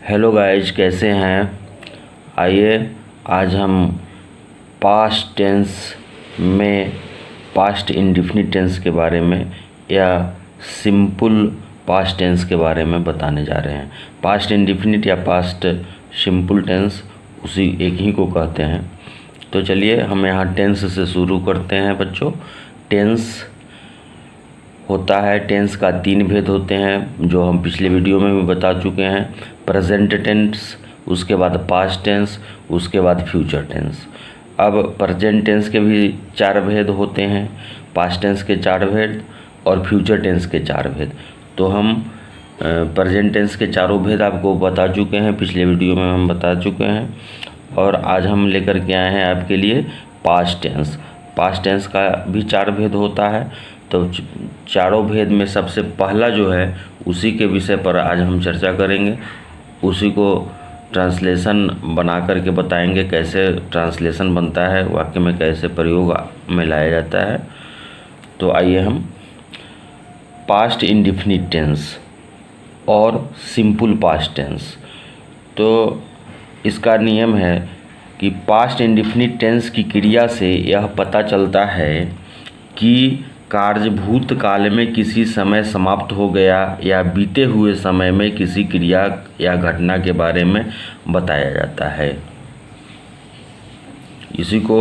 Hello guys, कैसे हैं। आइए आज हम पास्ट टेंस में पास्ट इंडेफिनिट टेंस के बारे में या सिंपल पास्ट टेंस के बारे में बताने जा रहे हैं। पास्ट इंडेफिनिट या पास्ट सिंपल टेंस उसी एक ही को कहते हैं। तो चलिए हम यहाँ टेंस से शुरू करते हैं बच्चों। टेंस होता है, टेंस का 3 भेद होते हैं जो हम पिछले वीडियो में भी बता चुके हैं। प्रेजेंट टेंस, उसके बाद पास्ट टेंस, उसके बाद फ्यूचर टेंस। अब प्रेजेंट टेंस के भी 4 भेद होते हैं, पास्ट टेंस के 4 भेद और फ्यूचर टेंस के 4 भेद। तो हम प्रेजेंट टेंस के चारों भेद आपको बता चुके हैं, पिछले वीडियो में हम बता चुके हैं। और आज हम लेकर के आए हैं आपके लिए पास्ट टेंस। पास्ट टेंस का भी 4 भेद होता है। तो चारों भेद में सबसे पहला जो है उसी के विषय पर आज हम चर्चा करेंगे। उसी को ट्रांसलेशन बना करके बताएंगे, कैसे ट्रांसलेशन बनता है, वाक्य में कैसे प्रयोग में लाया जाता है। तो आइए हम पास्ट इंडेफिनिट टेंस और सिंपल पास्ट टेंस। तो इसका नियम है कि पास्ट इंडेफिनिट टेंस की क्रिया से यह पता चलता है कि कार्य भूतकाल में किसी समय समाप्त हो गया या बीते हुए समय में किसी क्रिया या घटना के बारे में बताया जाता है। इसी को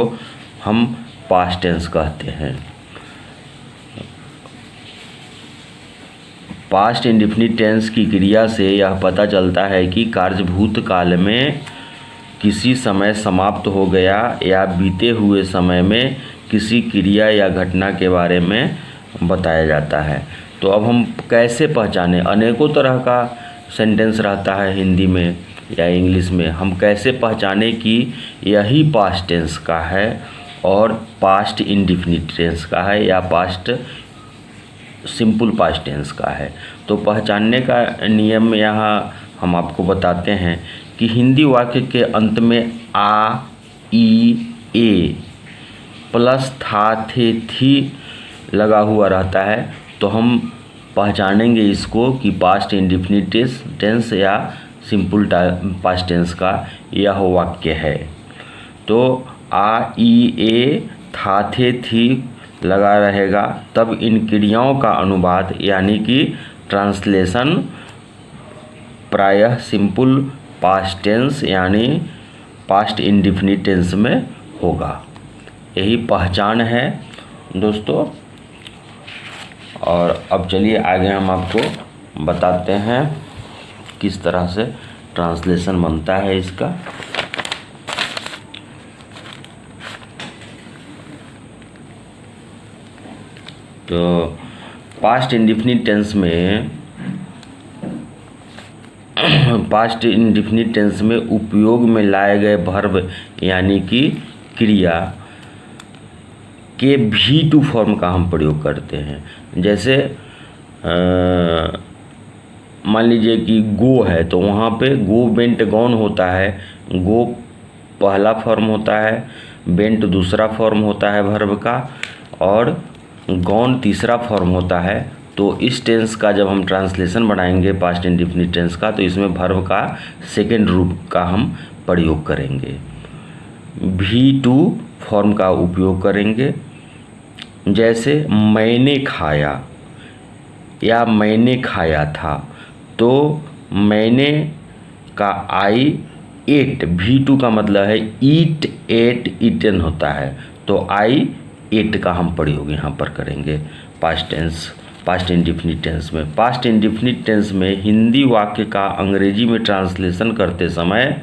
हम पास्ट टेंस कहते हैं। पास्ट इंडेफिनिट टेंस की क्रिया से यह पता चलता है कि कार्य भूतकाल में किसी समय समाप्त हो गया या बीते हुए समय में किसी क्रिया या घटना के बारे में बताया जाता है। तो अब हम कैसे पहचाने, अनेकों तरह का सेंटेंस रहता है हिंदी में या इंग्लिश में, हम कैसे पहचाने कि यही पास्ट टेंस का है और पास्ट इंडेफिनिट टेंस का है या पास्ट सिंपल पास्ट टेंस का है। तो पहचानने का नियम यहाँ हम आपको बताते हैं कि हिंदी वाक्य के अंत में आ, ई, ए प्लस था, थे, थी लगा हुआ रहता है। तो हम पहचानेंगे इसको कि पास्ट इंडेफिनिट टेंस या सिंपल पास्ट टेंस का यह वाक्य है। तो आ, ई, ए, था, थे, थी लगा रहेगा, तब इन क्रियाओं का अनुवाद यानी कि ट्रांसलेशन प्रायः सिंपल पास्ट टेंस यानी पास्ट इंडेफिनिट टेंस में होगा। यही पहचान है दोस्तों। और अब चलिए आगे हम आपको बताते हैं किस तरह से ट्रांसलेशन बनता है इसका। तो पास्ट इंडेफिनिट टेंस में उपयोग में लाए गए वर्ब यानी कि क्रिया के V2 फॉर्म का हम प्रयोग करते हैं। जैसे मान लीजिए कि गो है, तो वहाँ पे गो वेंट गॉन होता है। गो पहला फॉर्म होता है, वेंट दूसरा फॉर्म होता है वर्ब का, और गॉन तीसरा फॉर्म होता है। तो इस टेंस का जब हम ट्रांसलेशन बनाएंगे पास्ट इंडेफिनिट टेंस का, तो इसमें वर्ब का सेकेंड रूप का हम प्रयोग करेंगे, V2 फॉर्म का उपयोग करेंगे। जैसे मैंने खाया या मैंने खाया था, तो मैंने का आई एट, V2 का मतलब है ईट, एट, ईटन होता है। तो आई एट का हम प्रयोग यहाँ पर करेंगे past tense, past indefinite tense में। पास्ट इंडेफिनिट टेंस में हिंदी वाक्य का अंग्रेजी में ट्रांसलेशन करते समय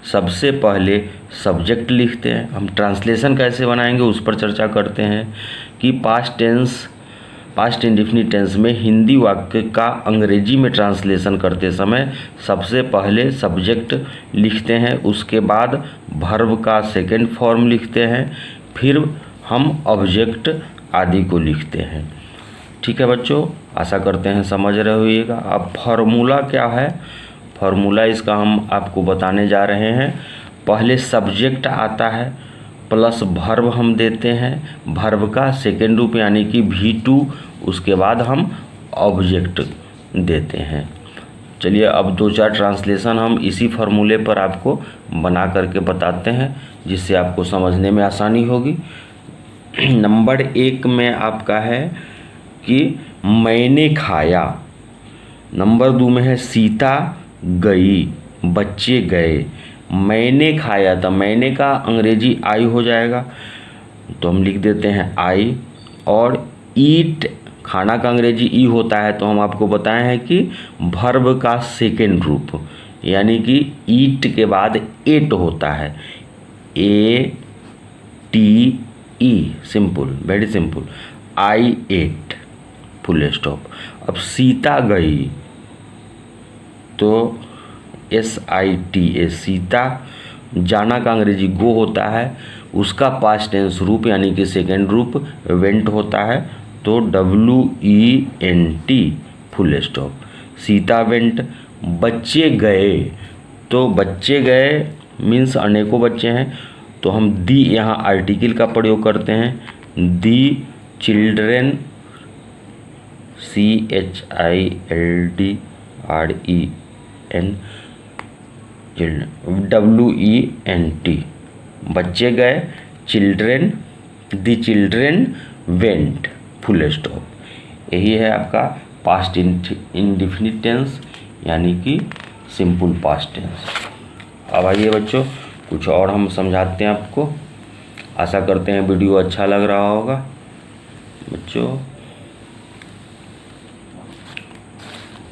सबसे पहले सब्जेक्ट लिखते हैं। हम ट्रांसलेशन कैसे बनाएंगे उस पर चर्चा करते हैं कि पास्ट इंडेफिनिट टेंस में हिंदी वाक्य का अंग्रेजी में ट्रांसलेशन करते समय सबसे पहले सब्जेक्ट लिखते हैं, उसके बाद वर्ब का सेकंड फॉर्म लिखते हैं, फिर हम ऑब्जेक्ट आदि को लिखते हैं। ठीक है बच्चों, आशा करते हैं समझ रहे होइएगा। अब फॉर्मूला क्या है, फॉर्मूला इसका हम आपको बताने जा रहे हैं। पहले सब्जेक्ट आता है प्लस वर्ब हम देते हैं, वर्ब का सेकेंड रूप यानी कि V2, उसके बाद हम ऑब्जेक्ट देते हैं। चलिए अब 2-4 ट्रांसलेशन हम इसी फार्मूले पर आपको बना करके बताते हैं, जिससे आपको समझने में आसानी होगी। नंबर 1 में आपका है कि मैंने खाया। नंबर 2 में है सीता गई, बच्चे गए। मैंने खाया था, मैंने का अंग्रेजी आई हो जाएगा, तो हम लिख देते हैं आई। और ईट, खाना का अंग्रेजी ई होता है, तो हम आपको बताए हैं कि वर्ब का सेकेंड रूप, यानी कि ईट के बाद एट होता है, A T E, simple, very simple. I ate, full stop. अब सीता गई, तो S I T A, Sita. जाना का अंग्रेजी गो होता है, उसका पास्ट टेंस रूप यानी कि सेकेंड रूप वेंट होता है, तो WENT, full stop. Sita went. बच्चे गए, तो बच्चे गए मीन्स अनेकों बच्चे हैं, तो हम दी यहाँ आर्टिकल का प्रयोग करते हैं। दी चिल्ड्रेन, CHILDREN, WENT, बच्चे गए। Children, the children went, full stop. यही है आपका पास्ट इंडेफिनिट टेंस, यानी कि सिंपल पास्ट टेंस। अब आइए बच्चों, कुछ और हम समझाते हैं आपको। आशा करते हैं वीडियो अच्छा लग रहा होगा बच्चों।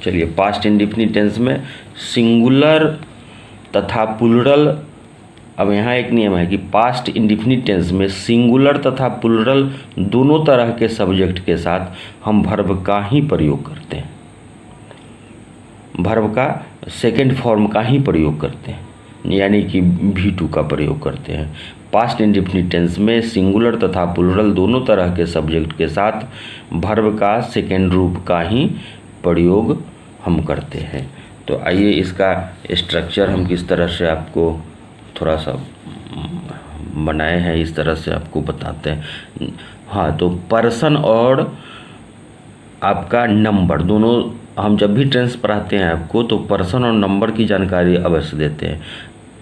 चलिए, पास्ट इंडेफिनिट टेंस में सिंगुलर तथा प्लूरल। अब यहाँ एक नियम है कि पास्ट इंडेफिनिट टेंस में सिंगुलर तथा प्लूरल दोनों तरह के सब्जेक्ट के साथ हम वर्ब का ही प्रयोग करते हैं, वर्ब का सेकेंड फॉर्म का ही प्रयोग करते हैं, यानी कि V2 का प्रयोग करते हैं। पास्ट इंडेफिनिट टेंस में सिंगुलर तथा प्लूरल दोनों तरह के सब्जेक्ट के साथ वर्ब का सेकेंड रूप का ही प्रयोग हम करते हैं। तो आइए इसका स्ट्रक्चर हम किस तरह से आपको थोड़ा सा बनाए हैं, इस तरह से आपको बताते हैं। हाँ, तो पर्सन और आपका नंबर दोनों, हम जब भी टेंस पढ़ाते हैं आपको, तो पर्सन और नंबर की जानकारी अवश्य देते हैं।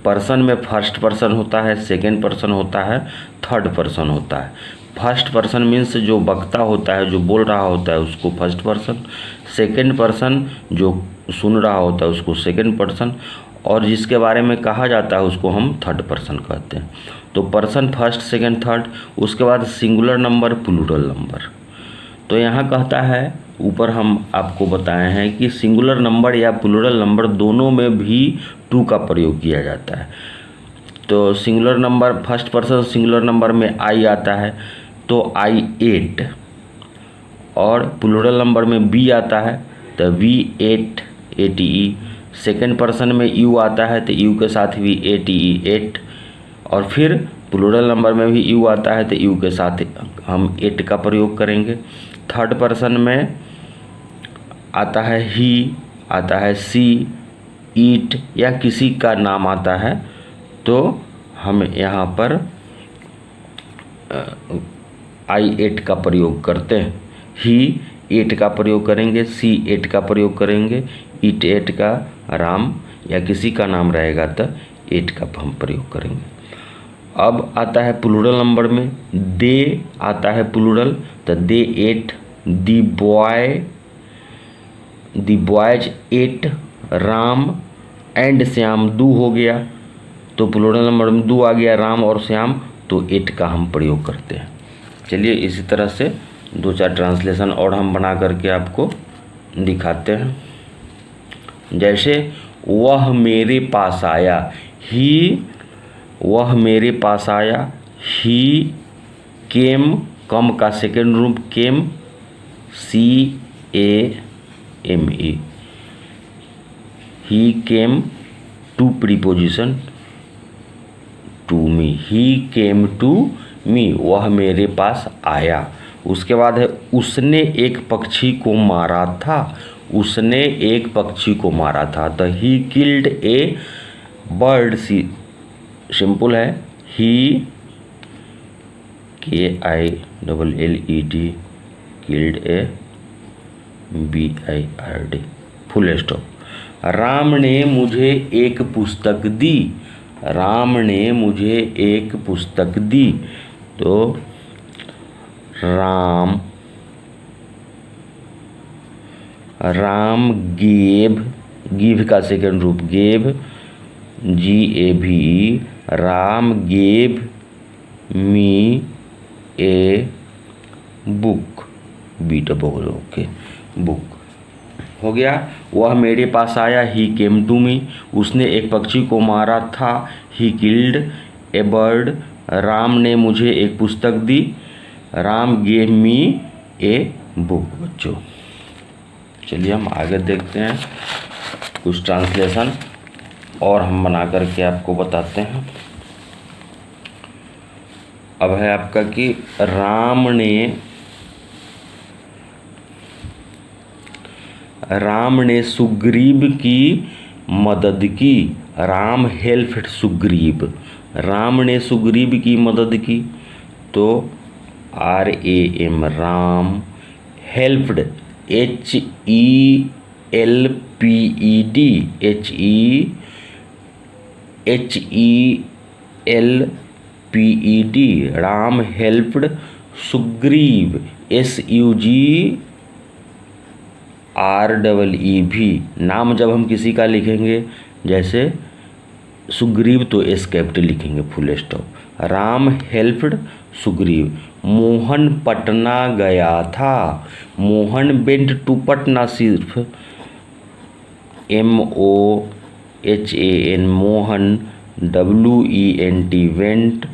पर्सन में फर्स्ट पर्सन होता है, सेकेंड पर्सन होता है, थर्ड पर्सन होता है। फर्स्ट पर्सन मीन्स जो वक्ता होता है, जो बोल रहा होता है, उसको फर्स्ट पर्सन। सेकेंड पर्सन जो सुन रहा होता है, उसको सेकेंड पर्सन। और जिसके बारे में कहा जाता है उसको हम थर्ड पर्सन कहते हैं। तो पर्सन फर्स्ट, सेकेंड, थर्ड। उसके बाद सिंगुलर नंबर, प्लूरल नंबर। तो यहाँ कहता है, ऊपर हम आपको बताए हैं कि सिंगुलर नंबर या प्लूरल नंबर दोनों में भी टू का प्रयोग किया जाता है। तो singular number, first person singular number में आई आता है, तो आई एट। और प्लूरल नंबर में बी आता है, तो V8, ATE। सेकेंड पर्सन में यू आता है, तो यू के साथ भी ATE, एट। और फिर प्लूरल नंबर में भी यू आता है, तो यू के साथ हम एट का प्रयोग करेंगे। थर्ड पर्सन में आता है ही, आता है सी, ईट, या किसी का नाम आता है, तो हम यहाँ पर I8 का प्रयोग करते हैं। ही 8 का प्रयोग करेंगे, सी 8 का प्रयोग करेंगे, ईट 8 का, राम या किसी का नाम रहेगा तो 8 का हम प्रयोग करेंगे। अब आता है प्लूरल नंबर में, दे आता है प्लूरल, तो दे 8, दी बॉयज 8, राम एंड श्याम 2 हो गया, तो प्लूरल नंबर में 2 आ गया, राम और श्याम, तो 8 का हम प्रयोग करते हैं। चलिए इसी तरह से 2-4 ट्रांसलेशन और हम बना करके आपको दिखाते हैं। जैसे वह मेरे पास आया, ही, वह मेरे पास आया। ही केम, कम का सेकेंड रूप came, CAME। He came to preposition to me, he came to me, वह मेरे पास आया। उसके बाद है उसने एक पक्षी को मारा था, उसने एक पक्षी को मारा था, तो ही किल्ड ए बर्ड। सिंपल है, ही KILLED, किल्ड ए BIRD, फुल स्टॉप। राम ने मुझे एक पुस्तक दी। राम ने मुझे एक पुस्तक दी। तो राम गिव का सेकंड रूप gave, GAVE, Ram gave me a book, BOOK, book हो गया। वह मेरे पास आया, ही केम टू मी, उसने एक पक्षी को मारा था, he killed a bird, Ram ने मुझे एक पुस्तक दी, Ram gave me a book. बच्चों चलिए हम आगे देखते हैं कुछ ट्रांसलेशन और हम बना करके आपको बताते हैं। अब है आपका कि राम ने सुग्रीव की मदद की। राम हेल्प्ड सुग्रीव, राम ने सुग्रीव की मदद की। तो RAM, Ram, helped HELPED, Ram helped Sugreev, SUGREEV। नाम जब हम किसी का लिखेंगे जैसे सुग्रीव तो S कैपिटल लिखेंगे, full stop. Ram helped Sugreev. Mohan Patna गया था। मोहन वेंट टू पटना, सिर्फ MOHAN, Mohan, WENT, went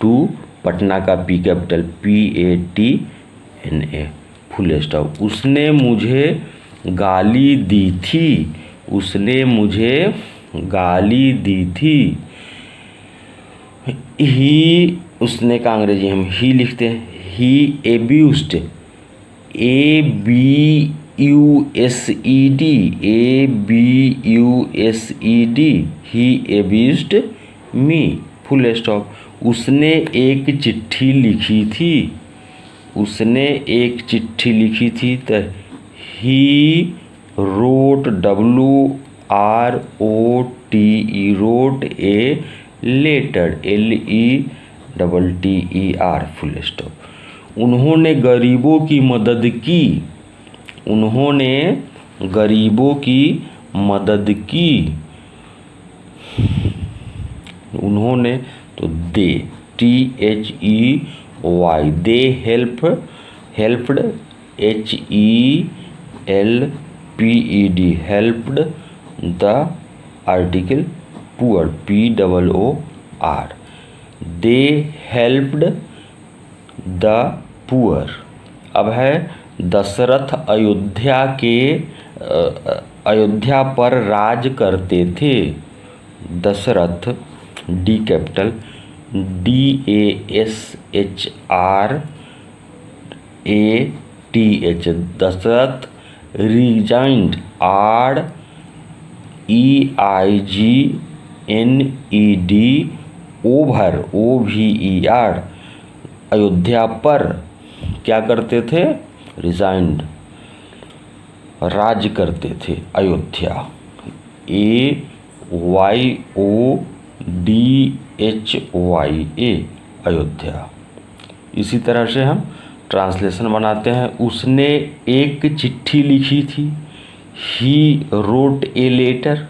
to, Patna का P capital, PATNA, full stop. उसने मुझे गाली दी थी। उसने मुझे गाली दी थी। ही, उसने का अंग्रेजी हम ही लिखते हैं। ही एब्यूज्ड, ABUSED, ही एब्यूज्ड मी, फुल स्टॉप। उसने एक चिट्ठी लिखी थी। उसने एक चिट्ठी लिखी थी। तो he wrote, WROTE, wrote a letter, LETTER, full stop. उन्होंने गरीबों की मदद की। उन्होंने गरीबों की मदद की। उन्होंने तो they, THEY, they helped, HELPED, helped the article poor, POOR, they helped the poor. अब है दशरथ अयोध्या पर राज करते थे। Dashrath, D capital, DASHRATH, Dashrath reigned, REIGNED, over, OVER, Ayodhya पर क्या करते थे, रिजाइंड, राज करते थे अयोध्या, AYODHYA, अयोध्या। इसी तरह से हम ट्रांसलेशन बनाते हैं। उसने एक चिट्ठी लिखी थी। He wrote a letter.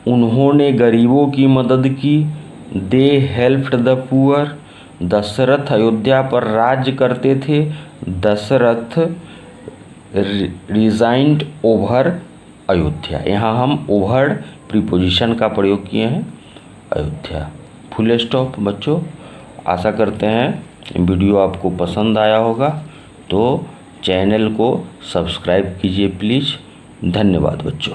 उन्होंने गरीबों की मदद की। They helped the poor. Dashrath Ayodhya पर राज करते थे। Dashrath reigned over Ayodhya. यहाँ हम ओवर प्रीपोजिशन का प्रयोग किए हैं, अयोध्या, फुल स्टॉप। बच्चों आशा करते हैं वीडियो आपको पसंद आया होगा, तो चैनल को सब्सक्राइब कीजिए प्लीज़। धन्यवाद बच्चों।